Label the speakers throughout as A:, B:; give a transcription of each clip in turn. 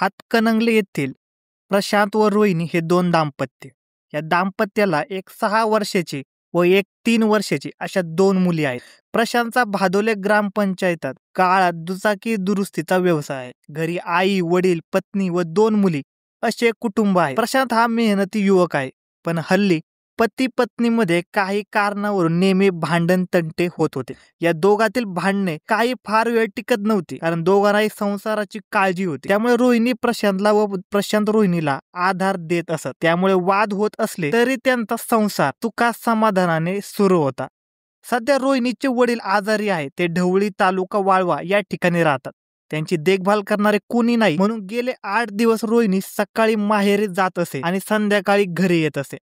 A: हातकणंगले येथील प्रशांत व रोहिणी हे दोन दाम्पत्य. या दाम्पत्याला एक 6 वर्षाची व एक 3 वर्षाची अशा 2 मुली आहेत. प्रशांतचा भादोले ग्रामपंचायतात काळात दुचाकी दुरुस्तीचा व्यवसाय आहे. घरी आई, वडील, पत्नी व 2 मुली असे एक कुटुंब आहे. प्रशांत हा मेहनती युवक आहे, पण हल्ली पती पत्नीमध्ये काही कारणावरून नेहमी भांडण तंटे होत होते. या दोघातील भांडणे काही फार वेळ टिकत नव्हती, कारण दोघांनाही संसाराची काळजी होती. त्यामुळे रोहिणी प्रशांतला व प्रशांत रोहिणीला आधार देत असत. त्यामुळे वाद होत असले तरी त्यांचा संसार सुखा समाधानाने सुरू होता. सध्या रोहिणीचे वडील आजारी आहेत. ते ढवळी तालुका वाळवा या ठिकाणी राहतात. त्यांची देखभाल करणारे कोणी नाही, म्हणून गेले 8 दिवस रोहिणी सकाळी माहेरी जात असे आणि संध्याकाळी घरी येत असे.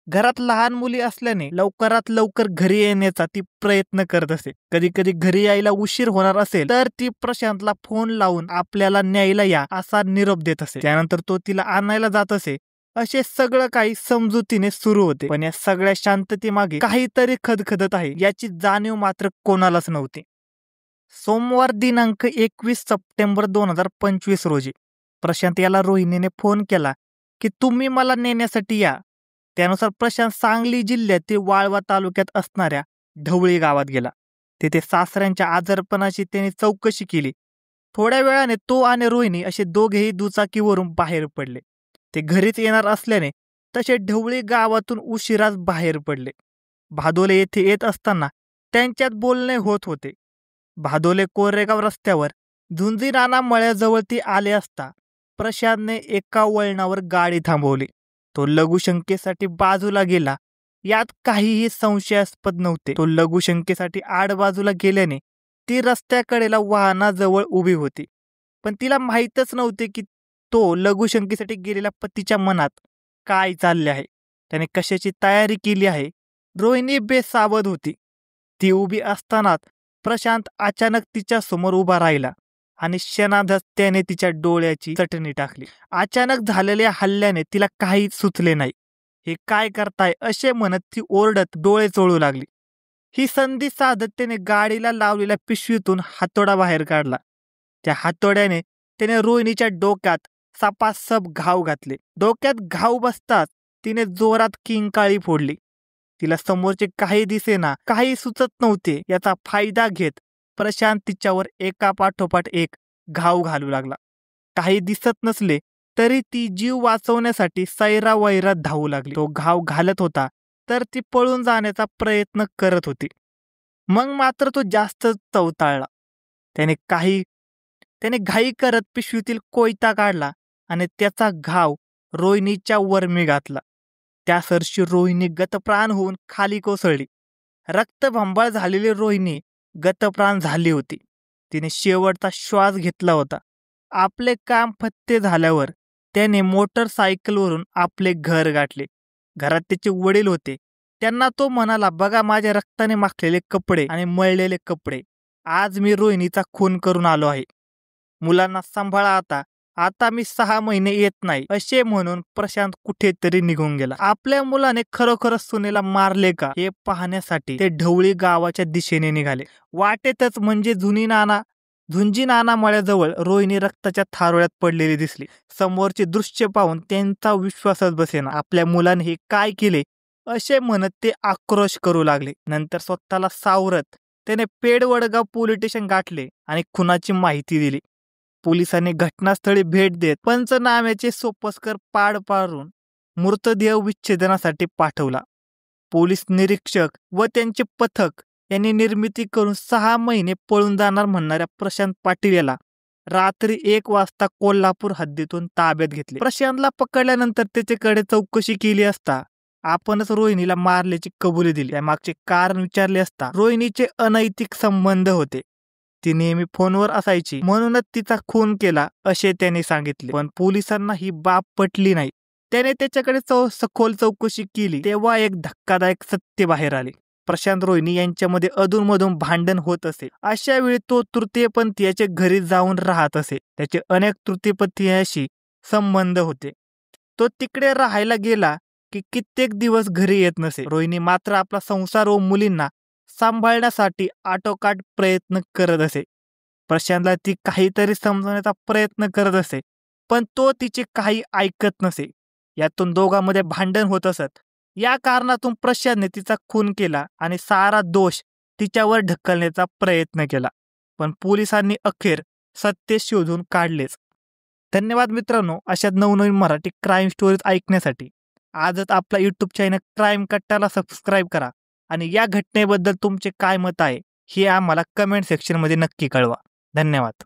A: घरात लहान मुली असल्याने लवकरात लवकर घरी येण्याचा ती प्रयत्न करत असे. कधी कधी घरी यायला उशीर होणार असेल तर ती प्रशांतला फोन लावून आपल्याला न्यायला या असा निरोप देत असे. त्यानंतर तो तिला आणायला जात असे. असे सगळं काही समजुतीने सुरू होते, पण या सगळ्या शांततेमागे काहीतरी खदखदत आहे याची जाणीव मात्र कोणालाच नव्हती. सोमवार दिनांक 21 सप्टेंबर 2025 रोजी प्रशांत याला रोहिणीने फोन केला की तुम्ही मला नेण्यासाठी या. त्यानुसार प्रशांत सांगली जिल्ह्यातील वाळवा तालुक्यात असणाऱ्या ढवळी गावात गेला. तेथे सासऱ्यांच्या आजारपणाची त्याने चौकशी केली. थोड्या वेळाने तो आणि रोहिणी असे दोघेही दुचाकीवरून बाहेर पडले. ते घरीच येणार असल्याने तसे ढवळी गावातून उशिराच बाहेर पडले. भादोले येथे येत असताना त्यांच्यात बोलणे होत होते. भादोले कोरेगाव रस्त्यावर झुंजीराणा मळ्याजवळ ती आले असता प्रशांतने एका वळणावर गाडी थांबवली. तो लघुशंकेसाठी बाजूला गेला. यात काहीही संशयास्पद नव्हते. तो लघुशंकेसाठी आड बाजूला गेल्याने ती रस्त्याकडेला वाहनाजवळ उभी होती, पण तिला माहीतच नव्हते की तो लघुशंकेसाठी गेलेल्या पतीच्या मनात काय चालले आहे, त्याने कशाची तयारी केली आहे. रोहिणी बेसावध होती. ती उभी असतानाच प्रशांत अचानक तिच्या समोर उभा राहिला आणि क्षणार्धात त्याने तिच्या डोळ्याची चटणी टाकली. अचानक झालेल्या हल्ल्याने तिला काहीच सुचले नाही. हे काय करताय असे म्हणत ती ओरडत डोळे चोळू लागली. ही संधी साधत त्याने गाडीला लावलेल्या पिशवीतून हातोडा बाहेर काढला. त्या हातोड्याने त्याने रोहिणीच्या डोक्यात सपासप घाव घातले. डोक्यात घाव बसताच तिने जोरात किंकाळी फोडली. तिला समोरचे काही दिसेना, काही सुचत नव्हते. याचा फायदा घेत प्रशांत तिच्यावर एका पाठोपाठ एक घाव घालू लागला. काही दिसत नसले तरी ती जीव वाचवण्यासाठी सैरावैरात धावू लागली. तो घाव घालत होता तर ती पळून जाण्याचा प्रयत्न करत होती. मग मात्र तो जास्त चवताळला. त्याने घाई करत पिशवीतील कोयता काढला आणि त्याचा घाव रोहिणीच्या वर्मी घातला. त्या सरशी रोहिणी गतप्राण होऊन खाली कोसळली. रक्तबंबाळ झालेली रोहिणी गतप्राण झाली होती. तिने शेवटचा श्वास घेतला होता. आपले काम फत्ते झाल्यावर त्याने मोटरसायकलवरून आपले घर गाठले. घरात त्याचे वडील होते. त्यांना तो म्हणाला, बघा माझ्या रक्ताने माखलेले कपडे आणि मळलेले कपडे. आज मी रोहिणीचा खून करून आलो आहे. मुलांना सांभाळा आता मी 6 महिने येत नाही असे म्हणून प्रशांत कुठेतरी निघून गेला. आपल्या मुलाने खरोखरच सुनेला मारले का हे पाहण्यासाठी ते ढवळी गावाच्या दिशेने निघाले. वाटेतच म्हणजे झुंजीनाना मळ्याजवळ रोहिणी रक्ताच्या थारोळ्यात पडलेली दिसली. समोरचे दृश्य पाहून त्यांचा विश्वासच बसेना. आपल्या मुलाने हे काय केले असे म्हणत ते आक्रोश करू लागले. नंतर स्वतःला सावरत त्याने पेडवडगाव पोलीस स्टेशन गाठले आणि खुनाची माहिती दिली. पोलिसांनी घटनास्थळी भेट देत पंचनाम्याचे सोपस्कर पार पाडून मृतदेह विच्छेदनासाठी पाठवला. पोलीस निरीक्षक व त्यांचे पथक यांनी निर्मिती करून 6 महिने पळून जाणार म्हणणाऱ्या प्रशांत पाटील याला रात्री 1 वाजता कोल्हापूर हद्दीतून ताब्यात घेतले. प्रशांतला पकडल्यानंतर त्याच्याकडे चौकशी केली असता आपणच रोहिणीला मारल्याची कबुली दिली. त्यामागचे कारण विचारले असता रोहिणीचे अनैतिक संबंध होते. ती नेहमी फोनवर असायची म्हणूनच तिचा खून केला असे त्याने सांगितले. पण पोलिसांना ही बाब पटली नाही. त्याने त्याच्याकडे सखोल चौकशी केली तेव्हा एक धक्कादायक सत्य बाहेर आले. प्रशांत रोहिणी यांच्यामध्ये अधूनमधून भांडण होत असे. अशा वेळी तो तृतीयपंथीयाच्या घरी जाऊन राहत असे. त्याचे अनेक तृतीयपंथीयाशी संबंध होते. तो तिकडे राहायला गेला की कित्येक दिवस घरी येत नसे. रोहिणी मात्र आपला संसार व मुलींना सांभाळण्यासाठी आटोकाट प्रयत्न करत असे. प्रशांतला ती काहीतरी समजवण्याचा प्रयत्न करत असे, पण तो तिचे काही ऐकत नसे. यातून दोघांमध्ये भांडण होत असत. या कारणातून प्रशांतने तिचा खून केला आणि सारा दोष तिच्यावर ढकलण्याचा प्रयत्न केला. पण पोलिसांनी अखेर सत्य शोधून काढलेच. धन्यवाद मित्रांनो, अशा नवनवीन मराठी क्राईम स्टोरीज ऐकण्यासाठी आजच आपला यूट्यूब चॅनल क्राईम कट्टाला सबस्क्राईब करा आणि या घटनेबद्दल तुमचे काय मत आहे हे आम्हाला कमेंट सेक्शनमध्ये नक्की कळवा. धन्यवाद.